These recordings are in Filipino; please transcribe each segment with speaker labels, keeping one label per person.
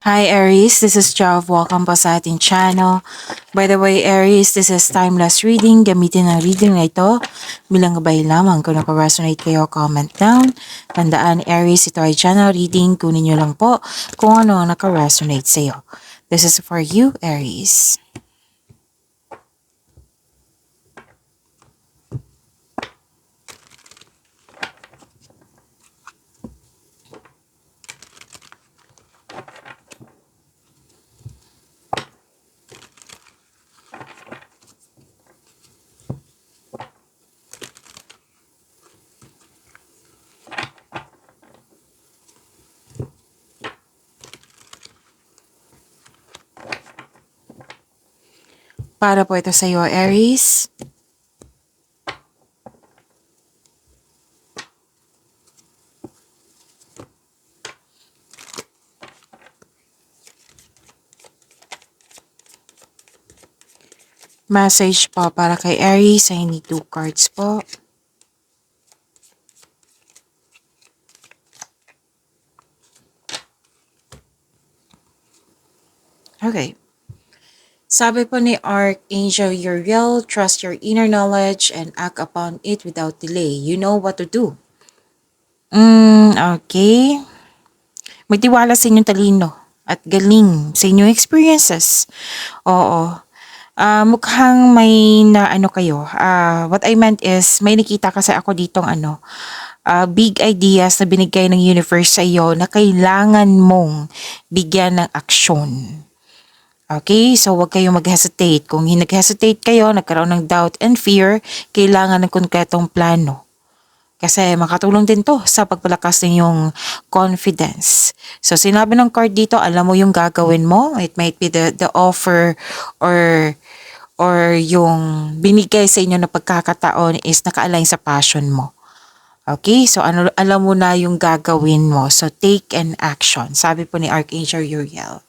Speaker 1: Hi Aries, this is Jav. Welcome po sa ating channel. By the way Aries, this is timeless reading. Gamitin ang reading na ito bilang gabay lamang. Kung naka-resonate kayo, comment down. Tandaan Aries, ito ay channel reading. Kunin nyo lang po kung ano ang naka-resonate sa iyo. This is for you Aries. Para po ito sa iyo Aries. Message po para kay Aries. I need 2 cards po. Okay. Sabi po ni Archangel Uriel, trust your inner knowledge and act upon it without delay. You know what to do. Okay. Magtiwala sa inyong talino at galing sa inyong experiences. Oo. Mukhang may na ano kayo. What I meant is, may nakita kasi ako ditong big ideas na binigay ng universe sa iyo na kailangan mong bigyan ng aksyon. Okay, so huwag kayong mag-hesitate. Kung nag-hesitate kayo, nagkaroon ng doubt and fear, kailangan ng konkretong plano. Kasi makatulong din to sa pagpalakas ng iyong confidence. So sinabi ng card dito, alam mo yung gagawin mo. It might be the offer or yung binigay sa inyo na pagkakataon is naka-align sa passion mo. Okay, so alam mo na yung gagawin mo. So take an action. Sabi po ni Archangel Uriel.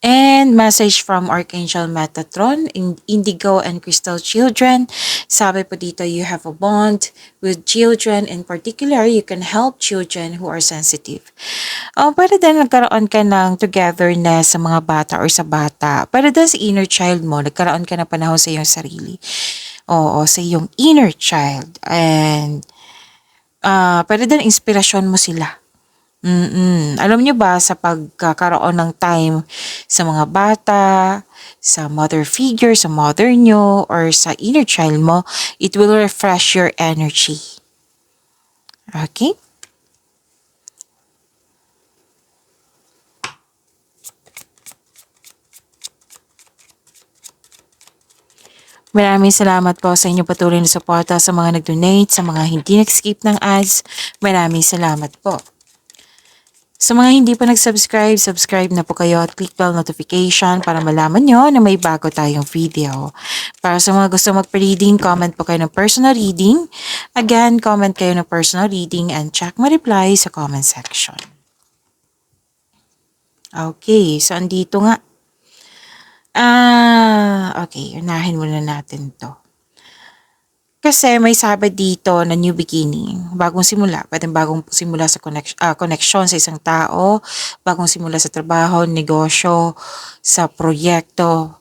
Speaker 1: And message from Archangel Metatron, Indigo and Crystal Children. Sabi po dito, you have a bond with children. In particular, you can help children who are sensitive. Pwede din nagkaroon ka ng togetherness sa mga bata or sa bata. Pwede din sa inner child mo, nagkaroon ka ng panahon sa iyong sarili. Oo, sa iyong inner child. And pwede din inspirasyon mo sila. Alam niyo ba sa pagkakaroon ng time sa mga bata, sa mother figure, sa mother nyo, or sa inner child mo, it will refresh your energy. Okay? Maraming salamat po sa inyong patuloy na suporta sa mga nag-donate, sa mga hindi nag-skip ng ads. Maraming salamat po. Sa mga hindi pa nag-subscribe, subscribe na po kayo at click bell notification para malaman nyo na may bago tayong video. Para sa mga gusto mag-reading, comment po kayo ng personal reading. Again, comment kayo ng personal reading and check my reply sa comment section. Okay, so andito nga. Okay, unahin muna natin to. Kasi may sabi dito na new beginning, bagong simula, pwedeng bagong simula sa connection sa isang tao, bagong simula sa trabaho, negosyo, sa proyekto,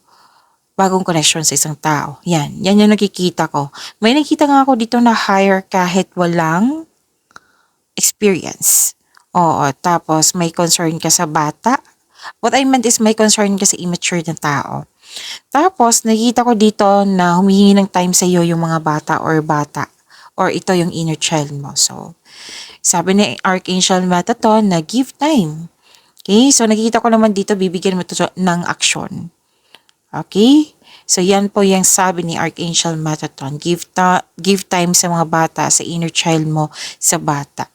Speaker 1: bagong connection sa isang tao. Yan yung nakikita ko. May nakita nga ako dito na hire kahit walang experience. Oo, tapos may concern ka sa bata. What I meant is may concern ka sa immature na tao. Tapos, nakikita ko dito na humihingi ng time sa iyo yung mga bata. Or ito yung inner child mo. So, sabi ni Archangel Metatron na give time. Okay? So, nakikita ko naman dito, bibigyan mo ito ng action. Okay? So, yan po yung sabi ni Archangel Metatron. Give time sa mga bata, sa inner child mo, sa bata.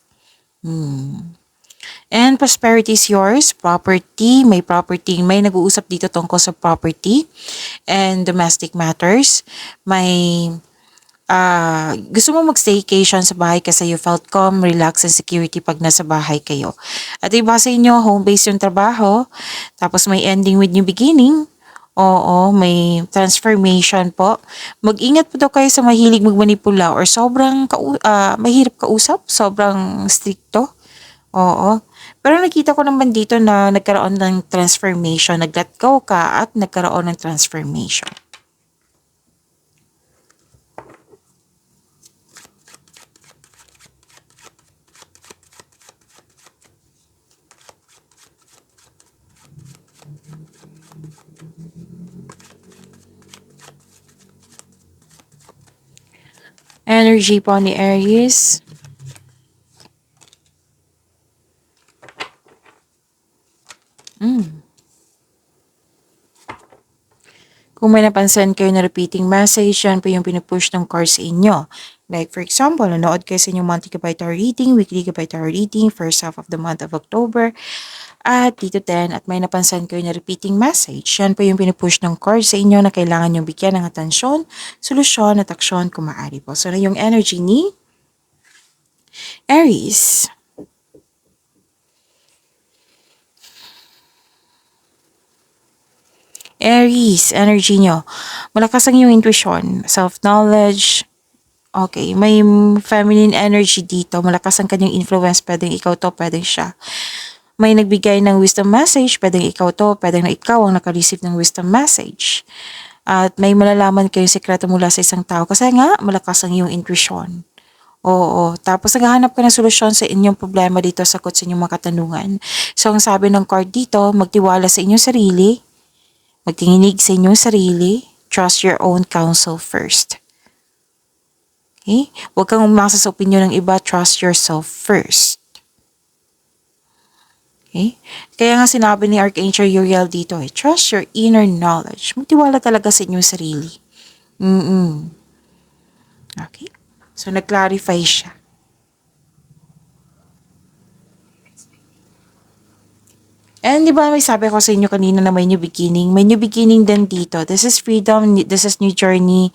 Speaker 1: And prosperity is yours, property, may nag-uusap dito tungkol sa property and domestic matters. May gusto mo mag-staycation sa bahay kasi you felt calm, relax, and security pag nasa bahay kayo. At iba sa inyo, home-based yung trabaho, tapos may ending with new beginning. Oo, may transformation po. Mag-ingat po daw kayo sa mahilig magmanipula or sobrang mahirap kausap, sobrang stricto. Oo. Pero nakita ko naman dito na nagkaroon ng transformation, nag-let go ka at nagkaroon ng transformation. Energy po ni Aries. Kung may napansin kayo na repeating message, yan po yung pinupush ng cards sa inyo. Like for example, nanood kayo sa inyong monthly Gabay Tarot reading, weekly Gabay Tarot reading, first half of the month of October, at dito 10, at may napansin kayo na repeating message. Yan po yung pinupush ng cards sa inyo na kailangan yung bigyan ng atensyon, solusyon at aksyon kung maaari po. So na yung energy ni Aries. Aries, energy nyo. Malakas ang iyong intuition, self-knowledge. Okay, may feminine energy dito. Malakas ang kanyang influence. Pwedeng ikaw to, pwedeng siya. May nagbigay ng wisdom message. Pwedeng ikaw to, pwedeng na ikaw ang naka-receive ng wisdom message. At may malalaman kayong sekreto mula sa isang tao. Kasi nga, malakas ang iyong intuition. Oo. Tapos naghahanap ka ng solusyon sa inyong problema dito, sagot sa inyong mga katanungan. So, ang sabi ng card dito, magtiwala sa inyong sarili. Magtinginig sa inyong sarili. Trust your own counsel first. Okay? Huwag kang umasa sa opinion ng iba. Trust yourself first. Okay? Kaya nga sinabi ni Archangel Uriel dito trust your inner knowledge. Magtiwala talaga sa inyong sarili. Okay? So, nag-clarify siya. And di ba may sabi ko sa inyo kanina na may new beginning? May new beginning din dito. This is freedom. This is new journey.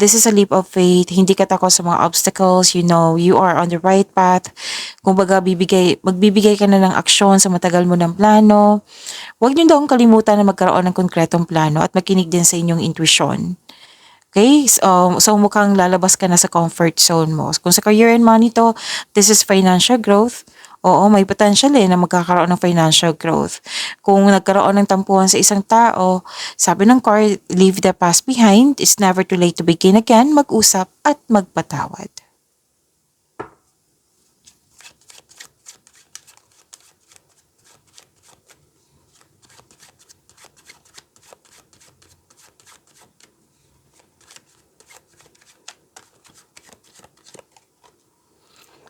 Speaker 1: This is a leap of faith. Hindi ka takot sa mga obstacles. You know, you are on the right path. Kumbaga, magbibigay ka na ng aksyon sa matagal mo ng plano. Huwag niyo daw kalimutan na magkaroon ng konkretong plano at makinig din sa inyong intuition. Okay? So mukhang lalabas ka na sa comfort zone mo. Kung sa career and money to, this is financial growth. Oo, may potential na magkakaroon ng financial growth. Kung nagkaroon ng tampuhan sa isang tao, sabi ng card, leave the past behind. It's never too late to begin again. Mag-usap at magpatawad.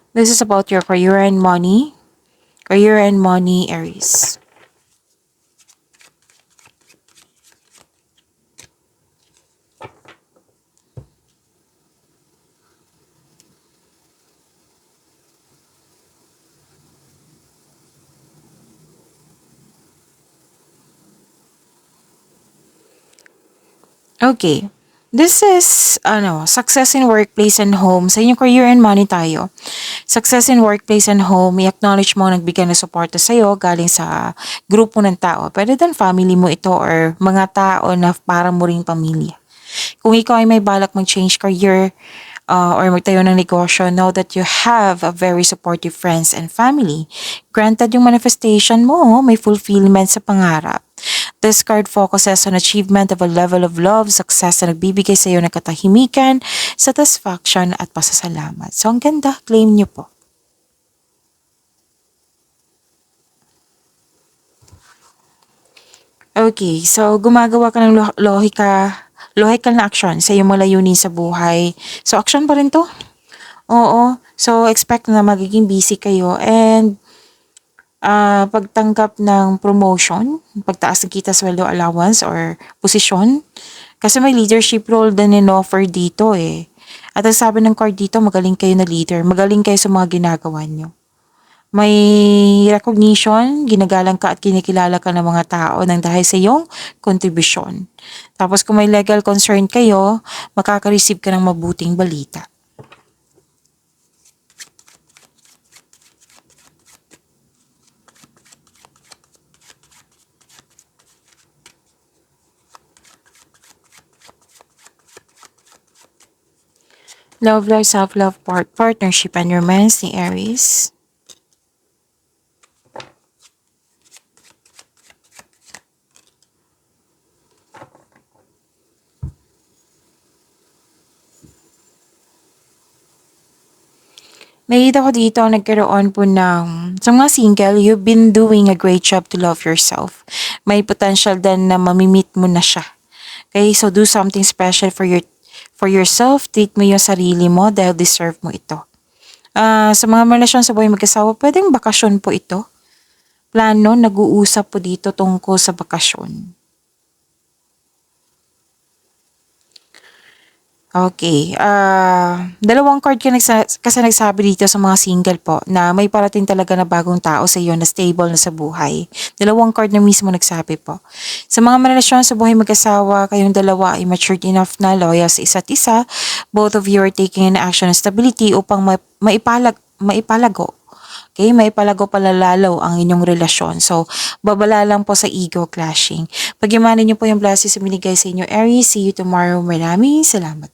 Speaker 1: This is about your career and money. Career and money, Aries. Okay. This is, success in workplace and home. Sa inyong career and money tayo. Success in workplace and home, i-acknowledge mo nagbigay ng suporta sa'yo galing sa grupo ng tao. Pwede din family mo ito or mga tao na parang mo ring pamilya. Kung ikaw ay may balak mag-change career or magtayo ng negosyo, know that you have a very supportive friends and family. Granted yung manifestation mo, may fulfillment sa pangarap. This card focuses on achievement of a level of love, success na nagbibigay sa iyo ng katahimikan, satisfaction at pasasalamat. So, ang ganda. Claim niyo po. Okay, so gumagawa ka ng logical na action sa iyong mga layunin sa buhay. So, action pa rin to. Oo. So, expect na magiging busy kayo and pagtanggap ng promotion, pagtaas ng kita, sweldo, allowance, or posisyon. Kasi may leadership role din in-offer dito At ang sabi ng card dito, magaling kayo na leader. Magaling kayo sa mga ginagawa nyo. May recognition, ginagalang ka at kinikilala ka ng mga tao nang dahil sa iyong kontribusyon. Tapos kung may legal concern kayo, makaka-receive ka ng mabuting balita. Love life, self-love, partnership, and romance ni Aries. Nakita ko dito nagkaroon po ng sa mga single, you've been doing a great job to love yourself. May potential din na mamimit mo na siya. Okay, so do something special for yourself. Treat mo yung sarili mo dahil deserve mo ito. Sa mga relasyon sa buhay mag-asawa, pwedeng bakasyon po ito. Plano, nag-uusap po dito tungkol sa bakasyon. Okay. Dalawang card kasi nagsabi dito sa mga single po na may parating talaga na bagong tao sa iyo na stable na sa buhay. Dalawang card na mismo nagsabi po. Sa mga relasyon sa buhay mag-asawa, kayong dalawa ay matured enough na loyal sa isa't isa. Both of you are taking an action and stability upang maipalago. Okay, maipalago palalalo ang inyong relasyon. So, babala lang po sa ego clashing. Pagyamanin niyo po yung blessings sa binigay sa inyo, Aries. See you tomorrow. Maraming salamat.